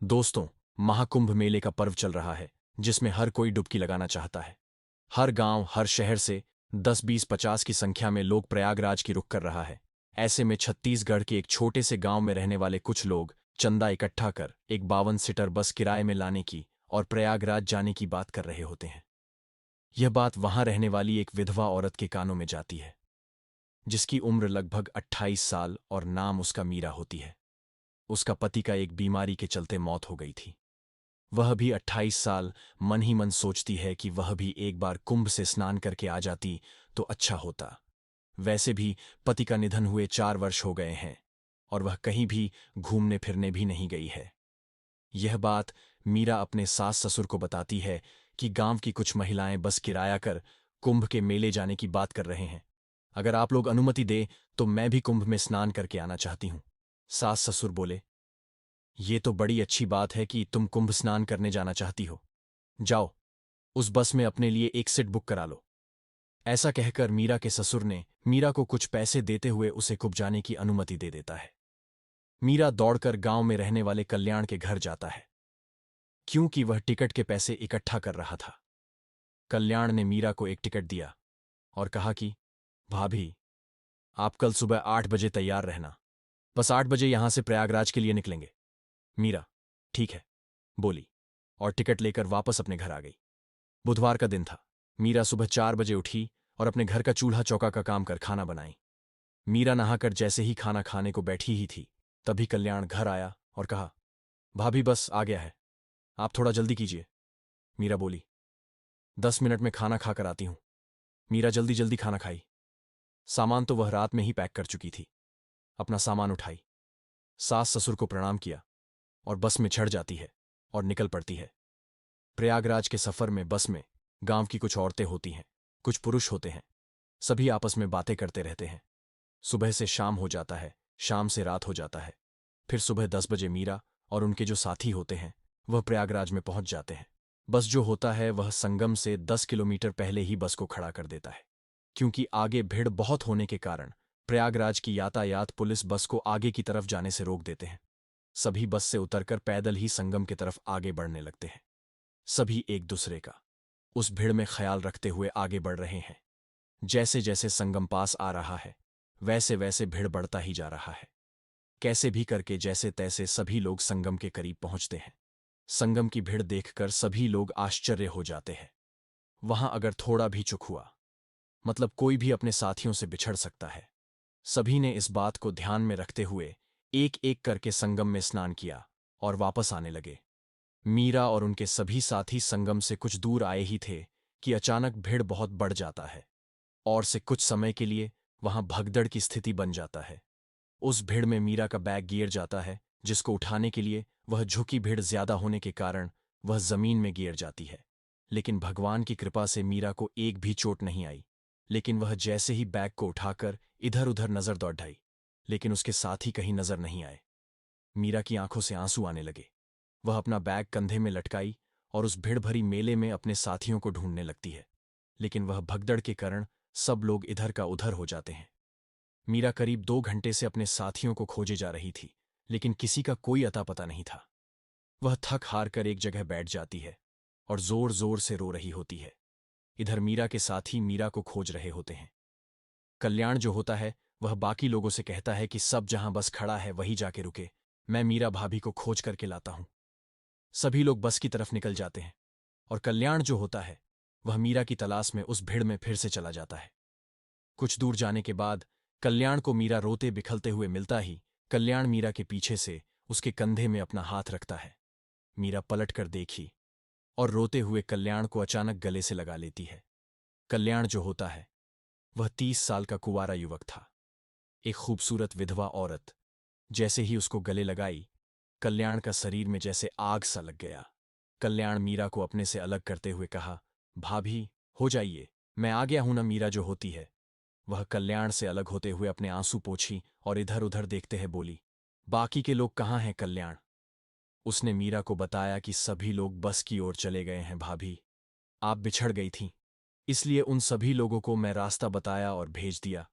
दोस्तों, महाकुंभ मेले का पर्व चल रहा है, जिसमें हर कोई डुबकी लगाना चाहता है। हर गांव, हर शहर से 10, 20, 50 की संख्या में लोग प्रयागराज की रुख कर रहा है। ऐसे में छत्तीसगढ़ के एक छोटे से गांव में रहने वाले कुछ लोग चंदा इकट्ठा कर एक 52 सीटर बस किराए में लाने की और प्रयागराज जाने की बात कर रहे होते हैं। यह बात वहां रहने वाली एक विधवा औरत के कानों में जाती है, जिसकी उम्र लगभग 28 साल और नाम उसका मीरा होती है। उसका पति का एक बीमारी के चलते मौत हो गई थी। वह भी 28 साल मन ही मन सोचती है कि वह भी एक बार कुंभ से स्नान करके आ जाती तो अच्छा होता। वैसे भी पति का निधन हुए 4 वर्ष हो गए हैं और वह कहीं भी घूमने फिरने भी नहीं गई है। यह बात मीरा अपने सास ससुर को बताती है कि गांव की कुछ महिलाएं बस किराया कर कुंभ के मेले जाने की बात कर रहे हैं। अगर आप लोग अनुमति दे तो मैं भी कुंभ में स्नान करके आना चाहती हूं। सास ससुर बोले, ये तो बड़ी अच्छी बात है कि तुम कुंभ स्नान करने जाना चाहती हो। जाओ, उस बस में अपने लिए एक सीट बुक करा लो। ऐसा कहकर मीरा के ससुर ने मीरा को कुछ पैसे देते हुए उसे कुंभ जाने की अनुमति दे देता है। मीरा दौड़कर गांव में रहने वाले कल्याण के घर जाता है, क्योंकि वह टिकट के पैसे इकट्ठा कर रहा था। कल्याण ने मीरा को एक टिकट दिया और कहा कि भाभी, आप कल सुबह 8 बजे तैयार रहना। बस 8 बजे यहां से प्रयागराज के लिए निकलेंगे। मीरा ठीक है बोली और टिकट लेकर वापस अपने घर आ गई। बुधवार का दिन था। मीरा सुबह 4 बजे उठी और अपने घर का चूल्हा चौका का काम कर खाना बनाई। मीरा नहाकर जैसे ही खाना खाने को बैठी ही थी, तभी कल्याण घर आया और कहा, भाभी बस आ गया है, आप थोड़ा जल्दी कीजिए। मीरा बोली, 10 मिनट में खाना खाकर आती हूं। मीरा जल्दी जल्दी खाना खाई। सामान तो वह रात में ही पैक कर चुकी थी। अपना सामान उठाई, सास ससुर को प्रणाम किया और बस में चढ़ जाती है और निकल पड़ती है। प्रयागराज के सफर में बस में गांव की कुछ औरतें होती हैं, कुछ पुरुष होते हैं। सभी आपस में बातें करते रहते हैं। सुबह से शाम हो जाता है, शाम से रात हो जाता है। फिर सुबह 10 बजे मीरा और उनके जो साथी होते हैं वह प्रयागराज में पहुंच जाते हैं। बस जो होता है वह संगम से 10 किलोमीटर पहले ही बस को खड़ा कर देता है, क्योंकि आगे भीड़ बहुत होने के कारण प्रयागराज की यातायात पुलिस बस को आगे की तरफ जाने से रोक देते हैं। सभी बस से उतरकर पैदल ही संगम की तरफ आगे बढ़ने लगते हैं। सभी एक दूसरे का उस भीड़ में ख्याल रखते हुए आगे बढ़ रहे हैं। जैसे जैसे संगम पास आ रहा है, वैसे वैसे भीड़ बढ़ता ही जा रहा है। कैसे भी करके जैसे तैसे सभी लोग संगम के करीब पहुंचते हैं। संगम की भीड़ देखकर सभी लोग आश्चर्य हो जाते हैं। वहां अगर थोड़ा भी चुक हुआ, मतलब कोई भी अपने साथियों से बिछड़ सकता है। सभी ने इस बात को ध्यान में रखते हुए एक एक करके संगम में स्नान किया और वापस आने लगे। मीरा और उनके सभी साथी संगम से कुछ दूर आए ही थे कि अचानक भीड़ बहुत बढ़ जाता है और से कुछ समय के लिए वहां भगदड़ की स्थिति बन जाता है। उस भीड़ में मीरा का बैग गिर जाता है, जिसको उठाने के लिए वह झुकी भीड़ ज्यादा होने के कारण वह जमीन में गिर जाती है। लेकिन भगवान की कृपा से मीरा को एक भी चोट नहीं आई। लेकिन वह जैसे ही बैग को उठाकर इधर उधर नजर दौड़ाई, लेकिन उसके साथी कहीं नजर नहीं आए। मीरा की आंखों से आंसू आने लगे। वह अपना बैग कंधे में लटकाई और उस भीड़ भरी मेले में अपने साथियों को ढूंढने लगती है। लेकिन वह भगदड़ के कारण सब लोग इधर का उधर हो जाते हैं। मीरा करीब 2 घंटे से अपने साथियों को खोजे जा रही थी, लेकिन किसी का कोई अता पता नहीं था। वह थक हार कर एक जगह बैठ जाती है और जोर जोर से रो रही होती है। इधर मीरा के साथी मीरा को खोज रहे होते हैं। कल्याण जो होता है वह बाकी लोगों से कहता है कि सब जहां बस खड़ा है वहीं जाके रुके, मैं मीरा भाभी को खोज करके लाता हूं। सभी लोग बस की तरफ निकल जाते हैं और कल्याण जो होता है वह मीरा की तलाश में उस भीड़ में फिर से चला जाता है। कुछ दूर जाने के बाद कल्याण को मीरा रोते बिखलते हुए मिलता ही कल्याण मीरा के पीछे से उसके कंधे में अपना हाथ रखता है। मीरा पलट कर देखी और रोते हुए कल्याण को अचानक गले से लगा लेती है। कल्याण जो होता है वह 30 साल का कुंवारा युवक था। एक खूबसूरत विधवा औरत जैसे ही उसको गले लगाई, कल्याण का शरीर में जैसे आग सा लग गया। कल्याण मीरा को अपने से अलग करते हुए कहा, भाभी हो जाइए, मैं आ गया हूं ना। मीरा जो होती है वह कल्याण से अलग होते हुए अपने आंसू पोंछी और इधर उधर देखते हैं बोली, बाकी के लोग कहाँ हैं कल्याण? उसने मीरा को बताया कि सभी लोग बस की ओर चले गए हैं भाभी, आप बिछड़ गई थीं, इसलिए उन सभी लोगों को मैं रास्ता बताया और भेज दिया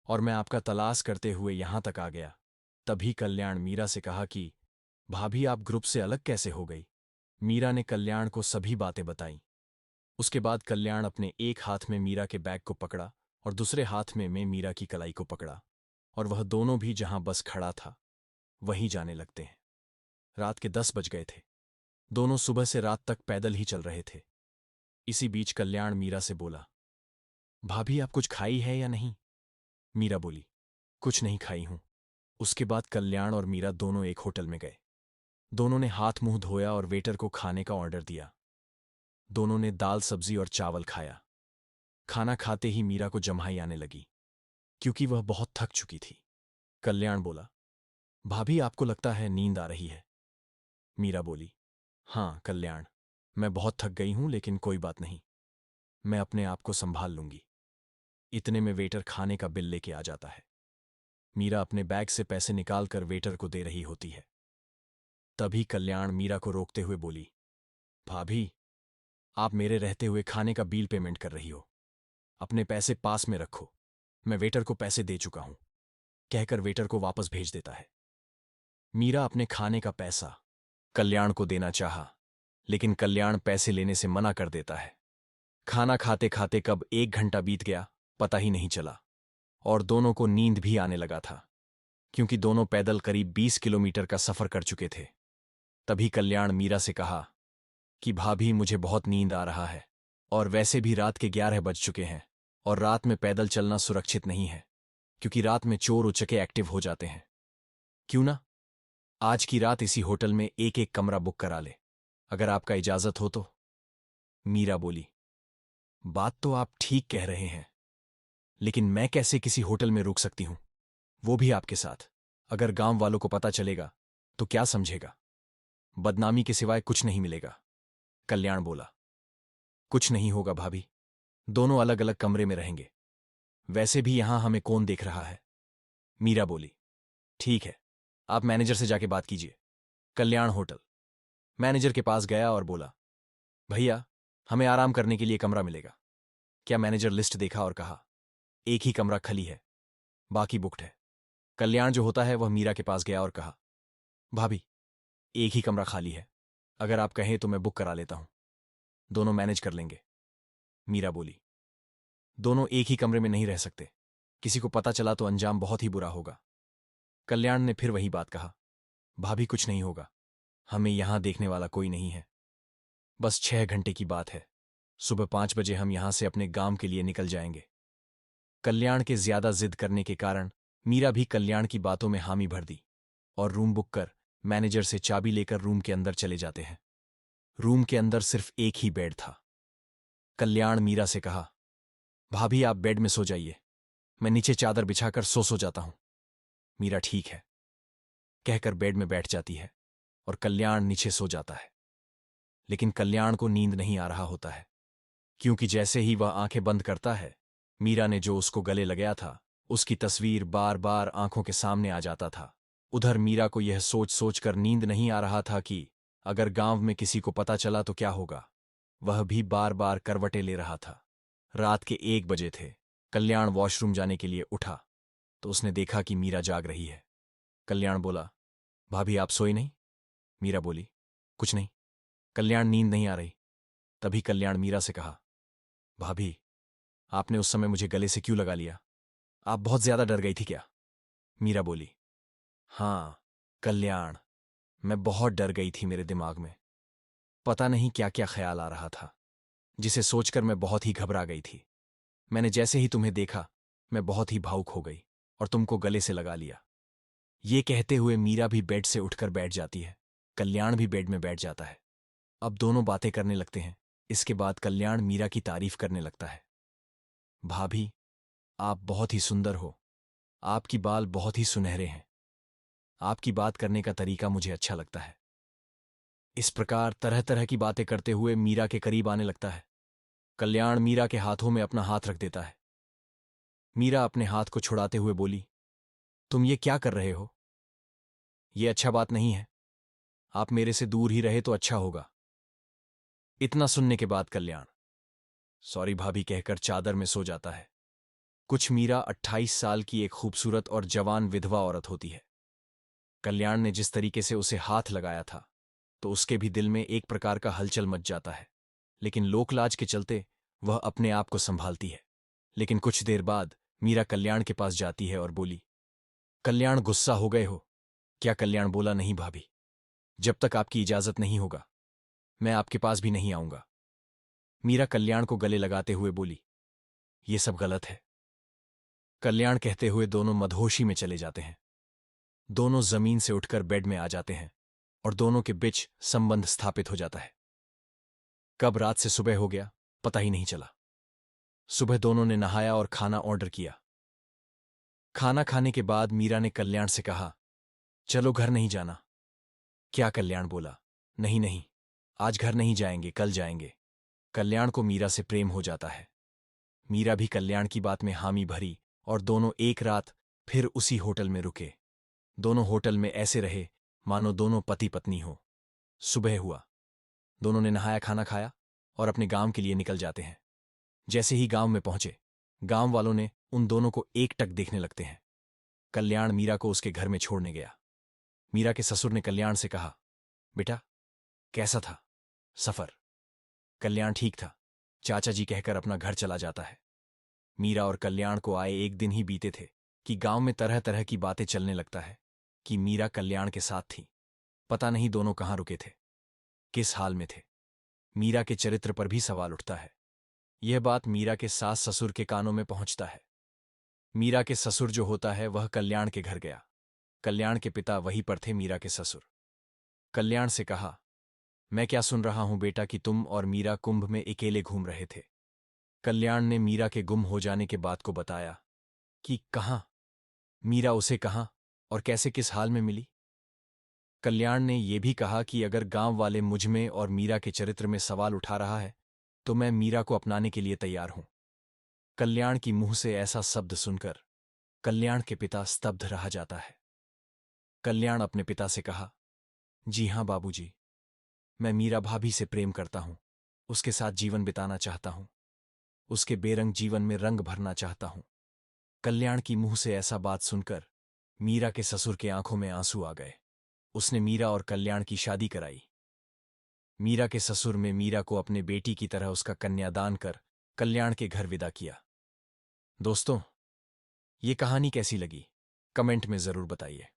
और मैं आपका तलाश करते हुए यहां तक आ गया। तभी कल्याण मीरा से कहा कि भाभी आप ग्रुप से अलग कैसे हो गई? मीरा ने कल्याण को सभी बातें बताईं। उसके बाद कल्याण अपने एक हाथ में मीरा के बैग को पकड़ा और दूसरे हाथ में मीरा की कलाई को पकड़ा, और वह दोनों भी जहां बस खड़ा था वहीं जाने लगते हैं। रात के 10 बज गए थे। दोनों सुबह से रात तक पैदल ही चल रहे थे। इसी बीच कल्याण मीरा से बोला, भाभी आप कुछ खाई है या नहीं? मीरा बोली, कुछ नहीं खाई हूं। उसके बाद कल्याण और मीरा दोनों एक होटल में गए। दोनों ने हाथ मुंह धोया और वेटर को खाने का ऑर्डर दिया। दोनों ने दाल सब्जी और चावल खाया। खाना खाते ही मीरा को जम्हाई आने लगी, क्योंकि वह बहुत थक चुकी थी। कल्याण बोला, भाभी आपको लगता है नींद आ रही है? मीरा बोली, हाँ कल्याण, मैं बहुत थक गई हूं, लेकिन कोई बात नहीं, मैं अपने आप को संभाल लूंगी। इतने में वेटर खाने का बिल लेके आ जाता है। मीरा अपने बैग से पैसे निकालकर वेटर को दे रही होती है। तभी कल्याण मीरा को रोकते हुए बोली, भाभी आप मेरे रहते हुए खाने का बिल पेमेंट कर रही हो। अपने पैसे पास में रखो, मैं वेटर को पैसे दे चुका हूं। कहकर वेटर को वापस भेज देता है। मीरा अपने खाने का पैसा कल्याण को देना चाहा, लेकिन कल्याण पैसे लेने से मना कर देता है। खाना खाते खाते कब 1 घंटा बीत गया पता ही नहीं चला, और दोनों को नींद भी आने लगा था, क्योंकि दोनों पैदल करीब 20 किलोमीटर का सफर कर चुके थे। तभी कल्याण मीरा से कहा कि भाभी मुझे बहुत नींद आ रहा है, और वैसे भी रात के 11 बज चुके हैं, और रात में पैदल चलना सुरक्षित नहीं है, क्योंकि रात में चोर उचके एक्टिव हो जाते हैं। क्यों ना आज की रात इसी होटल में एक एक कमरा बुक करा ले, अगर आपका इजाजत हो तो? मीरा बोली, बात तो आप ठीक कह रहे हैं, लेकिन मैं कैसे किसी होटल में रुक सकती हूं, वो भी आपके साथ? अगर गांव वालों को पता चलेगा तो क्या समझेगा? बदनामी के सिवाय कुछ नहीं मिलेगा। कल्याण बोला, कुछ नहीं होगा भाभी, दोनों अलग अलग कमरे में रहेंगे, वैसे भी यहां हमें कौन देख रहा है। मीरा बोली, ठीक है, आप मैनेजर से जाके बात कीजिए। कल्याण होटल मैनेजर के पास गया और बोला, भैया हमें आराम करने के लिए कमरा मिलेगा क्या? मैनेजर लिस्ट देखा और कहा, एक ही कमरा खाली है, बाकी बुक्ड है। कल्याण जो होता है वह मीरा के पास गया और कहा, भाभी एक ही कमरा खाली है, अगर आप कहें तो मैं बुक करा लेता हूं, दोनों मैनेज कर लेंगे। मीरा बोली, दोनों एक ही कमरे में नहीं रह सकते, किसी को पता चला तो अंजाम बहुत ही बुरा होगा। कल्याण ने फिर वही बात कहा, भाभी कुछ नहीं होगा, हमें यहां देखने वाला कोई नहीं है, बस 6 घंटे की बात है, सुबह 5 बजे हम यहां से अपने गांव के लिए निकल जाएंगे। कल्याण के ज्यादा जिद करने के कारण मीरा भी कल्याण की बातों में हामी भर दी, और रूम बुक कर मैनेजर से चाबी लेकर रूम के अंदर चले जाते हैं। रूम के अंदर सिर्फ एक ही बेड था। कल्याण मीरा से कहा, भाभी आप बेड में सो जाइए, मैं नीचे चादर बिछाकर सो जाता हूं। मीरा ठीक है कहकर बेड में बैठ जाती है, और कल्याण नीचे सो जाता है। लेकिन कल्याण को नींद नहीं आ रहा होता है, क्योंकि जैसे ही वह आंखें बंद करता है, मीरा ने जो उसको गले लगाया था उसकी तस्वीर बार बार आंखों के सामने आ जाता था। उधर मीरा को यह सोच सोच कर नींद नहीं आ रहा था कि अगर गांव में किसी को पता चला तो क्या होगा। वह भी बार बार करवटें ले रहा था। रात के 1 बजे थे। कल्याण वॉशरूम जाने के लिए उठा तो उसने देखा कि मीरा जाग रही है। कल्याण बोला, भाभी आप सोई नहीं? मीरा बोली, कुछ नहीं। कल्याण नींद नहीं आ रही। तभी कल्याण मीरा से कहा, भाभी आपने उस समय मुझे गले से क्यों लगा लिया? आप बहुत ज्यादा डर गई थी क्या? मीरा बोली, हाँ कल्याण, मैं बहुत डर गई थी। मेरे दिमाग में पता नहीं क्या क्या ख्याल आ रहा था, जिसे सोचकर मैं बहुत ही घबरा गई थी। मैंने जैसे ही तुम्हें देखा मैं बहुत ही भावुक हो गई और तुमको गले से लगा लिया। ये कहते हुए मीरा भी बेड से उठकर बैठ जाती है। कल्याण भी बेड में बैठ जाता है। अब दोनों बातें करने लगते हैं। इसके बाद कल्याण मीरा की तारीफ करने लगता है, भाभी आप बहुत ही सुंदर हो, आपकी बाल बहुत ही सुनहरे हैं, आपकी बात करने का तरीका मुझे अच्छा लगता है। इस प्रकार तरह तरह की बातें करते हुए मीरा के करीब आने लगता है। कल्याण मीरा के हाथों में अपना हाथ रख देता है। मीरा अपने हाथ को छुड़ाते हुए बोली, तुम ये क्या कर रहे हो? ये अच्छा बात नहीं है, आप मेरे से दूर ही रहे तो अच्छा होगा। इतना सुनने के बाद कल्याण सॉरी भाभी कहकर चादर में सो जाता है। कुछ मीरा 28 साल की एक खूबसूरत और जवान विधवा औरत होती है। कल्याण ने जिस तरीके से उसे हाथ लगाया था तो उसके भी दिल में एक प्रकार का हलचल मच जाता है, लेकिन लोकलाज के चलते वह अपने आप को संभालती है। लेकिन कुछ देर बाद मीरा कल्याण के पास जाती है और बोली, कल्याण गुस्सा हो गए हो क्या? कल्याण बोला, नहीं भाभी, जब तक आपकी इजाजत नहीं होगा मैं आपके पास भी नहीं आऊंगा। मीरा कल्याण को गले लगाते हुए बोली, ये सब गलत है। कल्याण कहते हुए दोनों मदहोशी में चले जाते हैं। दोनों जमीन से उठकर बेड में आ जाते हैं और दोनों के बीच संबंध स्थापित हो जाता है। कब रात से सुबह हो गया पता ही नहीं चला। सुबह दोनों ने नहाया और खाना ऑर्डर किया। खाना खाने के बाद मीरा ने कल्याण से कहा, चलो घर नहीं जाना। क्या? कल्याण बोला, नहीं नहीं, आज घर नहीं जाएंगे, कल जाएंगे। कल्याण को मीरा से प्रेम हो जाता है। मीरा भी कल्याण की बात में हामी भरी और दोनों एक रात फिर उसी होटल में रुके। दोनों होटल में ऐसे रहे मानो दोनों पति पत्नी हो। सुबह हुआ, दोनों ने नहाया, खाना खाया और अपने गांव के लिए निकल जाते हैं। जैसे ही गांव में पहुंचे, गांव वालों ने उन दोनों को एकटक देखने लगते हैं। कल्याण मीरा को उसके घर में छोड़ने गया। मीरा के ससुर ने कल्याण से कहा, बेटा कैसा था सफर? कल्याण ठीक था, चाचा जी कहकर अपना घर चला जाता है। मीरा और कल्याण को आए एक दिन ही बीते थे कि गांव में तरह तरह की बातें चलने लगता है कि मीरा कल्याण के साथ थी। पता नहीं दोनों कहाँ रुके थे, किस हाल में थे। मीरा के चरित्र पर भी सवाल उठता है। यह बात मीरा के सास ससुर के कानों में पहुंचता है। मीरा के ससुर जो होता है वह कल्याण के घर गया। कल्याण के पिता वहीं पर थे, मीरा के ससुर। कल्याण से कहा, मैं क्या सुन रहा हूं बेटा कि तुम और मीरा कुंभ में अकेले घूम रहे थे। कल्याण ने मीरा के गुम हो जाने के बात को बताया कि कहाँ, मीरा उसे कहाँ और कैसे, किस हाल में मिली। कल्याण ने यह भी कहा कि अगर गांव वाले मुझ में और मीरा के चरित्र में सवाल उठा रहा है तो मैं मीरा को अपनाने के लिए तैयार हूं। कल्याण की मुंह से ऐसा शब्द सुनकर कल्याण के पिता स्तब्ध रह जाता है। कल्याण अपने पिता से कहा, जी हां बाबूजी, मैं मीरा भाभी से प्रेम करता हूं, उसके साथ जीवन बिताना चाहता हूं, उसके बेरंग जीवन में रंग भरना चाहता हूं। कल्याण की मुंह से ऐसा बात सुनकर मीरा के ससुर के आंखों में आंसू आ गए। उसने मीरा और कल्याण की शादी कराई। मीरा के ससुर में मीरा को अपने बेटी की तरह उसका कन्यादान कर कल्याण के घर विदा किया। दोस्तों, ये कहानी कैसी लगी कमेंट में जरूर बताइए।